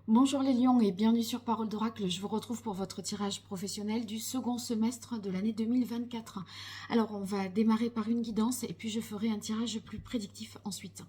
Bonjour les lions et bienvenue sur Parole d'Oracle. Je vous retrouve pour votre tirage professionnel du second semestre de l'année 2024. Alors on va démarrer par une guidance et puis je ferai un tirage plus prédictif ensuite.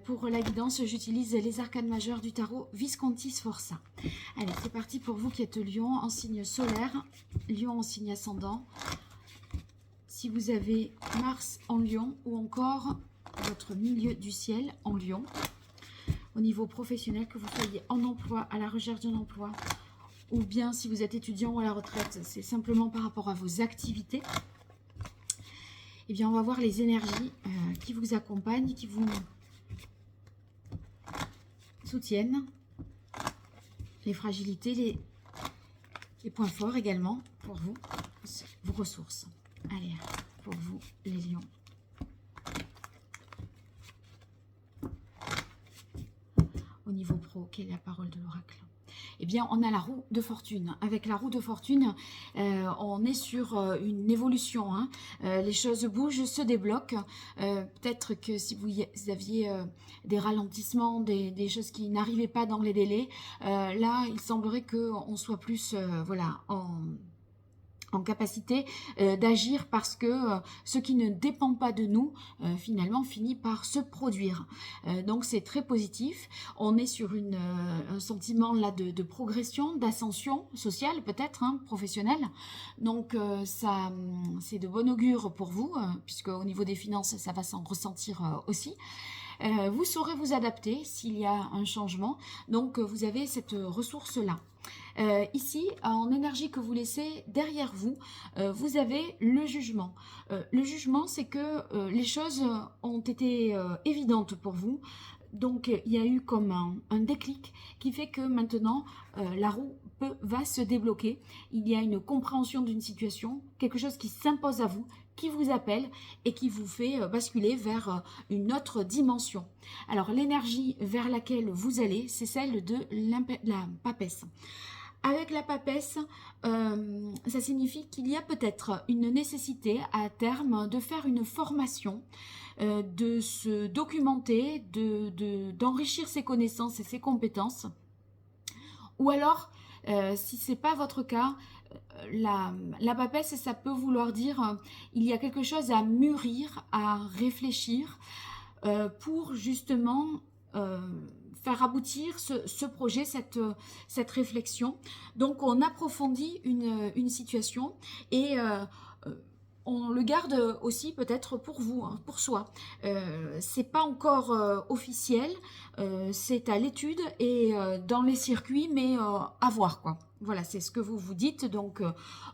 Pour la guidance, j'utilise les arcanes majeures du tarot Visconti Sforza. Allez, c'est parti pour vous qui êtes lion en signe solaire, lion en signe ascendant. Si vous avez Mars en lion ou encore votre milieu du ciel en lion. Au niveau professionnel, que vous soyez en emploi, à la recherche d'un emploi, ou bien si vous êtes étudiant ou à la retraite, c'est simplement par rapport à vos activités. Eh bien, on va voir les énergies qui vous accompagnent, qui vous soutiennent, les fragilités, les points forts également pour vous, vos ressources. Allez, pour vous, les lions. Au niveau pro, quelle est la parole de l'oracle? Eh bien, on a la roue de fortune. Avec la roue de fortune, on est sur une évolution. Hein. Les choses bougent, se débloquent. Peut-être que si vous aviez des ralentissements, des choses qui n'arrivaient pas dans les délais, là, il semblerait qu'on soit plus voilà, en capacité d'agir parce que ce qui ne dépend pas de nous, finalement, finit par se produire. Donc, c'est très positif. On est sur un sentiment là de progression, d'ascension sociale peut-être, hein, professionnelle. Donc, ça, c'est de bon augure pour vous, puisque au niveau des finances, ça va s'en ressentir aussi. Vous saurez vous adapter s'il y a un changement. Donc, vous avez cette ressource-là. Ici, en énergie que vous laissez derrière vous, vous avez le jugement. Le jugement, c'est que les choses ont été évidentes pour vous. Donc, il y a eu comme un déclic qui fait que maintenant, la roue va se débloquer. Il y a une compréhension d'une situation, quelque chose qui s'impose à vous, qui vous appelle et qui vous fait basculer vers une autre dimension. Alors, l'énergie vers laquelle vous allez, c'est celle de la papesse. Avec la papesse, ça signifie qu'il y a peut-être une nécessité à terme de faire une formation, de se documenter, d'enrichir ses connaissances et ses compétences. Ou alors, si ce n'est pas votre cas, la papesse, ça peut vouloir dire il y a quelque chose à mûrir, à réfléchir pour justement faire aboutir ce projet, cette réflexion. Donc, on approfondit une situation et on le garde aussi peut-être pour vous, hein, pour soi. C'est pas encore officiel, c'est à l'étude et dans les circuits, mais à voir quoi. Voilà, c'est ce que vous vous dites, donc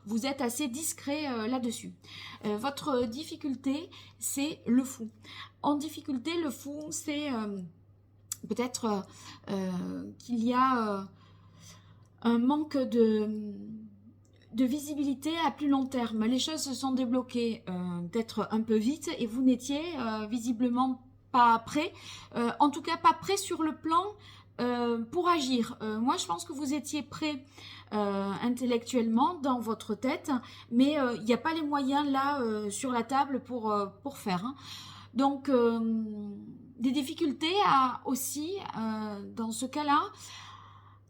vous êtes assez discret là-dessus. Votre difficulté, c'est le fou. En difficulté, le fou, c'est peut-être qu'il y a un manque de visibilité à plus long terme. Les choses se sont débloquées peut-être un peu vite et vous n'étiez visiblement pas prêt, en tout cas pas prêt sur le plan pour agir. Moi, je pense que vous étiez prêt intellectuellement dans votre tête, mais il n'y a pas les moyens là sur la table pour faire. Hein. Donc, des difficultés aussi, dans ce cas-là,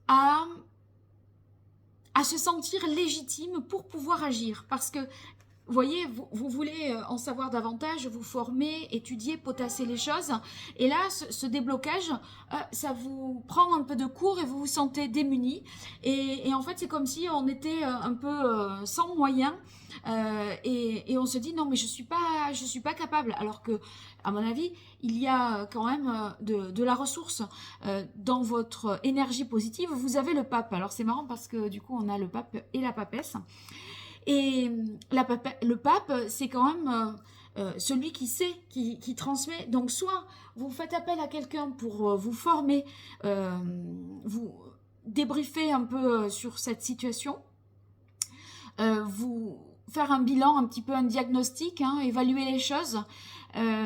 à se sentir légitime pour pouvoir agir. Parce que, vous voyez, vous voulez en savoir davantage, vous former, étudier, potasser les choses. Et là, ce déblocage, ça vous prend un peu de cours et vous vous sentez démuni. Et en fait, c'est comme si on était un peu sans moyens. Et on se dit, non, mais je suis pas capable. Alors que, à mon avis, il y a quand même de la ressource dans votre énergie positive. Vous avez le pape. Alors, c'est marrant parce que, du coup, on a le pape et la papesse. Et le pape, c'est quand même celui qui sait, qui transmet. Donc, soit vous faites appel à quelqu'un pour vous former, vous débriefer un peu sur cette situation, vous faire un bilan, un petit peu un diagnostic, hein, évaluer les choses.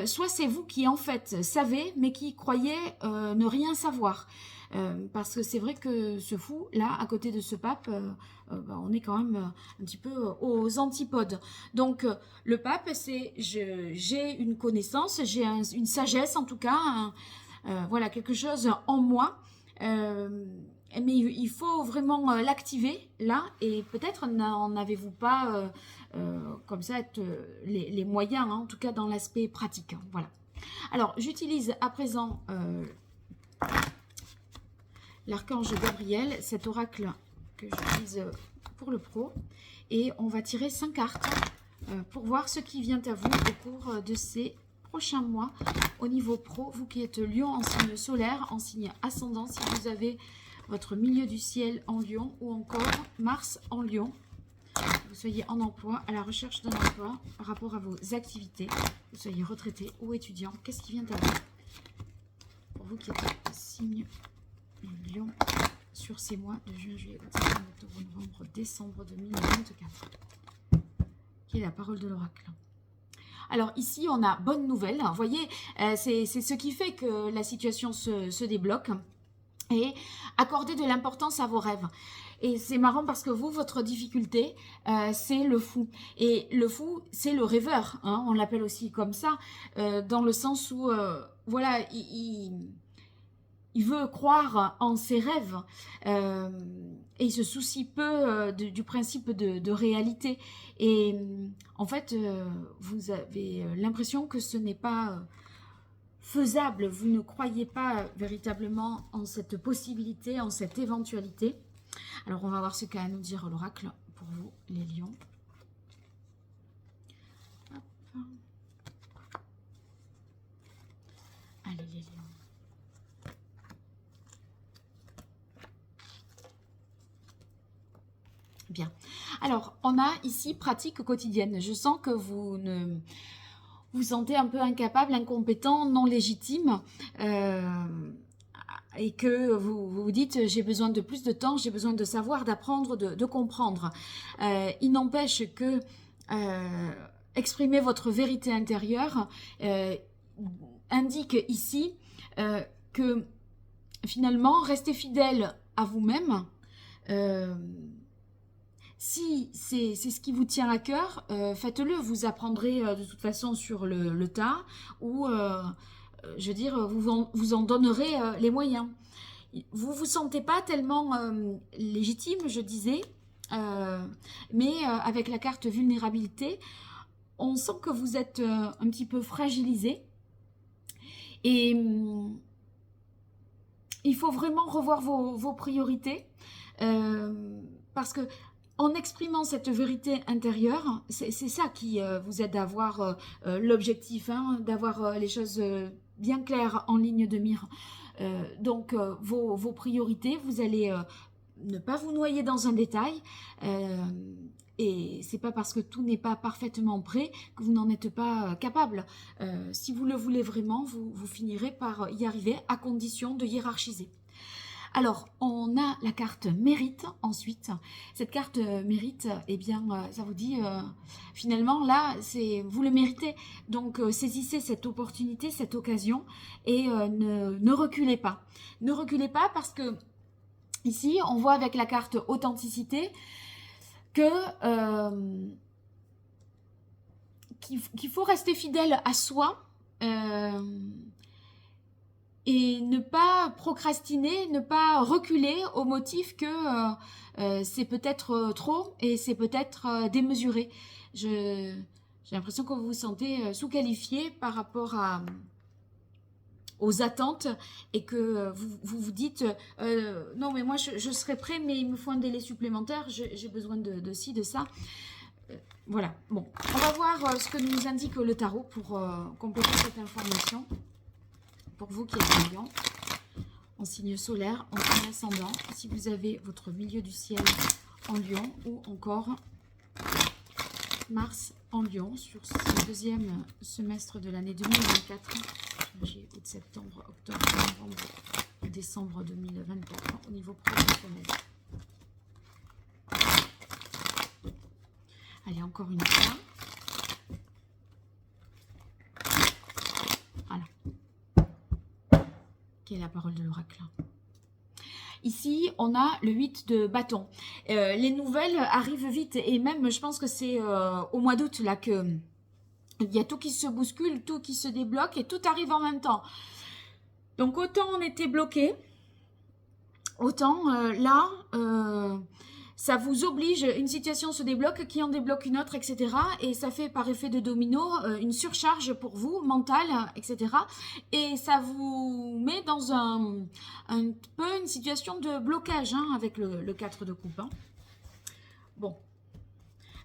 Soit c'est vous qui, en fait, savez, mais qui croyez ne rien savoir. Parce que c'est vrai que ce fou, là, à côté de ce pape, on est quand même un petit peu aux antipodes. Donc, le pape, c'est j'ai une connaissance, j'ai une sagesse en tout cas, voilà, quelque chose en moi Mais il faut vraiment l'activer là, et peut-être n'en avez-vous pas comme ça les moyens, hein, en tout cas dans l'aspect pratique. Hein, voilà. Alors, j'utilise à présent l'archange Gabriel, cet oracle que j'utilise pour le pro, et on va tirer 5 cartes pour voir ce qui vient à vous au cours de ces prochains mois au niveau pro. Vous qui êtes Lion en signe solaire, en signe ascendant, si vous avez votre milieu du ciel en Lion, ou encore Mars en Lion, vous soyez en emploi, à la recherche d'un emploi par rapport à vos activités, vous soyez retraité ou étudiant, qu'est-ce qui vient à vous pour vous qui êtes signe Lion sur ces mois de juin, juillet, août, septembre, octobre, novembre, décembre 2024, qui est la parole de l'oracle. Alors ici, on a bonne nouvelle. Vous voyez, c'est ce qui fait que la situation se débloque. Et accordez de l'importance à vos rêves. Et c'est marrant parce que vous, votre difficulté, c'est le fou. Et le fou, c'est le rêveur. Hein, on l'appelle aussi comme ça, dans le sens où, voilà, il veut croire en ses rêves et il se soucie peu du principe de réalité. Et en fait, vous avez l'impression que ce n'est pas faisable. Vous ne croyez pas véritablement en cette possibilité, en cette éventualité. Alors, on va voir ce qu'a à nous dire l'oracle pour vous, les lions. Hop. Allez, les lions. Bien. Alors, on a ici pratique quotidienne. Je sens que vous vous sentez un peu incapable, incompétent, non légitime, et que vous vous dites j'ai besoin de plus de temps, j'ai besoin de savoir, d'apprendre, de comprendre. Il n'empêche que exprimer votre vérité intérieure indique ici que finalement, restez fidèle à vous-même. Si c'est ce qui vous tient à cœur, faites-le. Vous apprendrez de toute façon sur le tas, ou je veux dire, vous en donnerez les moyens. Vous vous sentez pas tellement légitime, je disais, mais avec la carte vulnérabilité, on sent que vous êtes un petit peu fragilisé. Et il faut vraiment revoir vos priorités, parce que en exprimant cette vérité intérieure, c'est ça qui vous aide à avoir l'objectif, hein, d'avoir les choses bien claires en ligne de mire. Donc, vos priorités, vous allez ne pas vous noyer dans un détail. Et c'est pas parce que tout n'est pas parfaitement prêt que vous n'en êtes pas capable. Si vous le voulez vraiment, vous finirez par y arriver, à condition de hiérarchiser. Alors, on a la carte mérite ensuite. Cette carte mérite, eh bien, ça vous dit, finalement, là, vous le méritez. Donc, saisissez cette opportunité, cette occasion, et ne reculez pas. Ne reculez pas parce que, ici, on voit avec la carte authenticité que qu'il faut rester fidèle à soi, et ne pas procrastiner, ne pas reculer au motif que c'est peut-être trop et c'est peut-être démesuré. J'ai l'impression que vous vous sentez sous-qualifié par rapport aux attentes, et que vous dites non mais moi je serai prêt, mais il me faut un délai supplémentaire, j'ai besoin de ci, de ça. Voilà, bon, on va voir ce que nous indique le tarot pour compléter cette information. Pour vous qui êtes Lion, en signe solaire, en signe ascendant, si vous avez votre milieu du ciel en Lion, ou encore Mars en Lion sur ce deuxième semestre de l'année 2024, juillet, août, septembre, octobre, novembre, décembre 2024, au niveau professionnel. Allez, encore une fois. Voilà. Qui est la parole de l'oracle. Ici, on a le 8 de bâton. Les nouvelles arrivent vite, et même, je pense que c'est au mois d'août là que il y a tout qui se bouscule, tout qui se débloque, et tout arrive en même temps. Donc, autant on était bloqué, autant là, ça vous oblige, une situation se débloque, qui en débloque une autre, etc. Et ça fait par effet de domino une surcharge pour vous, mentale, etc. Et ça vous met dans un peu une situation de blocage hein, avec le 4 de coupe. Hein. Bon,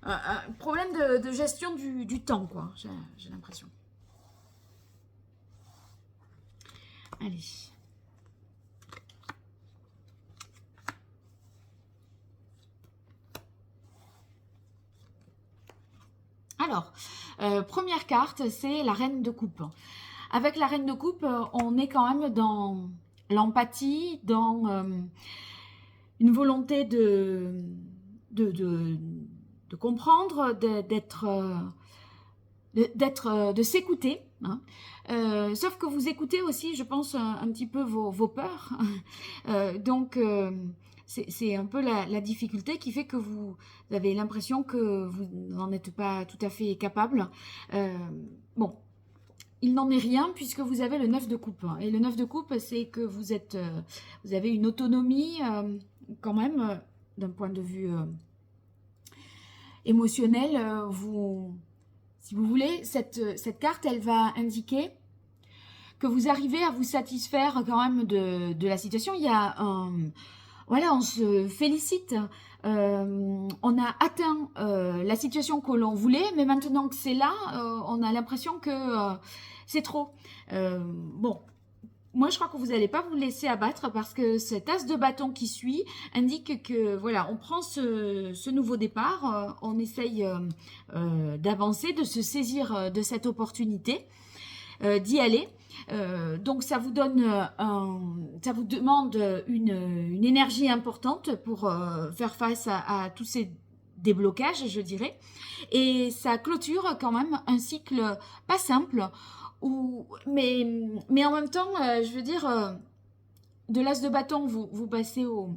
un problème de gestion du temps, quoi, j'ai l'impression. Allez. Alors, première carte, c'est la reine de coupe. Avec la reine de coupe, on est quand même dans l'empathie, dans une volonté de comprendre, de s'écouter. Hein. Sauf que vous écoutez aussi, je pense, un petit peu vos peurs. Donc, c'est un peu la difficulté qui fait que vous avez l'impression que vous n'en êtes pas tout à fait capable. Bon, il n'en est rien puisque vous avez le 9 de coupe. Et le 9 de coupe, c'est que vous avez une autonomie quand même, d'un point de vue émotionnel. Si vous voulez, cette carte, elle va indiquer que vous arrivez à vous satisfaire quand même de la situation. Il y a voilà, on se félicite. On a atteint la situation que l'on voulait, mais maintenant que c'est là, on a l'impression que c'est trop. Bon, moi je crois que vous n'allez pas vous laisser abattre parce que cet as de bâton qui suit indique que voilà, on prend ce nouveau départ, on essaye d'avancer, de se saisir de cette opportunité, d'y aller. Donc ça vous demande une énergie importante pour faire face à tous ces déblocages, je dirais. Et ça clôture quand même un cycle pas simple, mais en même temps, je veux dire, de l'as de bâton, vous passez au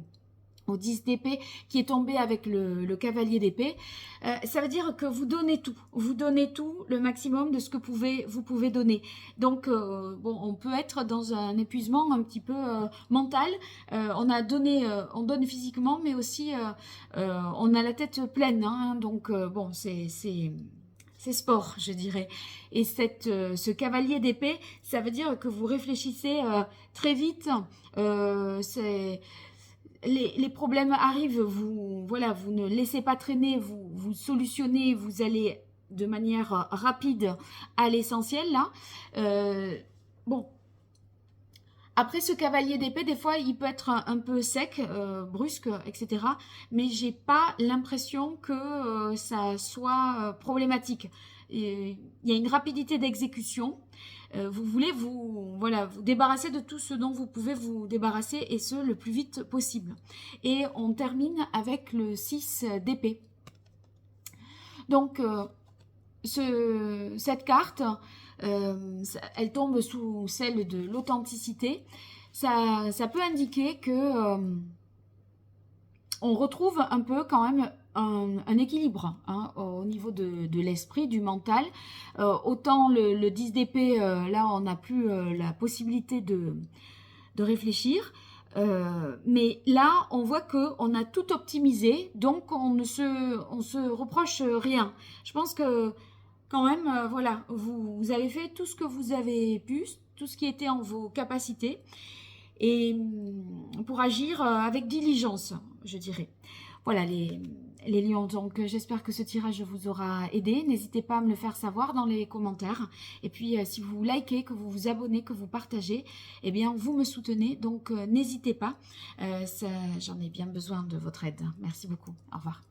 10 d'épée qui est tombé avec le cavalier d'épée, ça veut dire que vous donnez tout, le maximum de ce que vous pouvez donner. Donc, bon, on peut être dans un épuisement un petit peu mental, on donne physiquement, mais aussi on a la tête pleine, hein, donc bon, c'est sport, je dirais. Et ce cavalier d'épée, ça veut dire que vous réfléchissez très vite, les problèmes arrivent, vous ne laissez pas traîner, vous solutionnez, vous allez de manière rapide à l'essentiel là. Bon, après ce cavalier d'épée, des fois il peut être un peu sec, brusque, etc. Mais j'ai pas l'impression que ça soit problématique. Il y a une rapidité d'exécution. Vous voulez vous débarrasser de tout ce dont vous pouvez vous débarrasser et ce le plus vite possible. Et on termine avec le 6 d'épée. Donc cette carte, elle tombe sous celle de l'authenticité. Ça peut indiquer que on retrouve un peu quand même un équilibre hein, au niveau de l'esprit, du mental. Autant le 10 d'épée, là on n'a plus la possibilité de réfléchir. Mais là, on voit qu'on a tout optimisé, donc on ne se reproche rien. Je pense que quand même, voilà, vous avez fait tout ce que vous avez pu, tout ce qui était en vos capacités, et pour agir avec diligence, je dirais. Voilà les lions, donc j'espère que ce tirage vous aura aidé. N'hésitez pas à me le faire savoir dans les commentaires. Et puis si vous likez, que vous vous abonnez, que vous partagez, eh bien vous me soutenez. Donc n'hésitez pas, j'en ai bien besoin de votre aide. Merci beaucoup. Au revoir.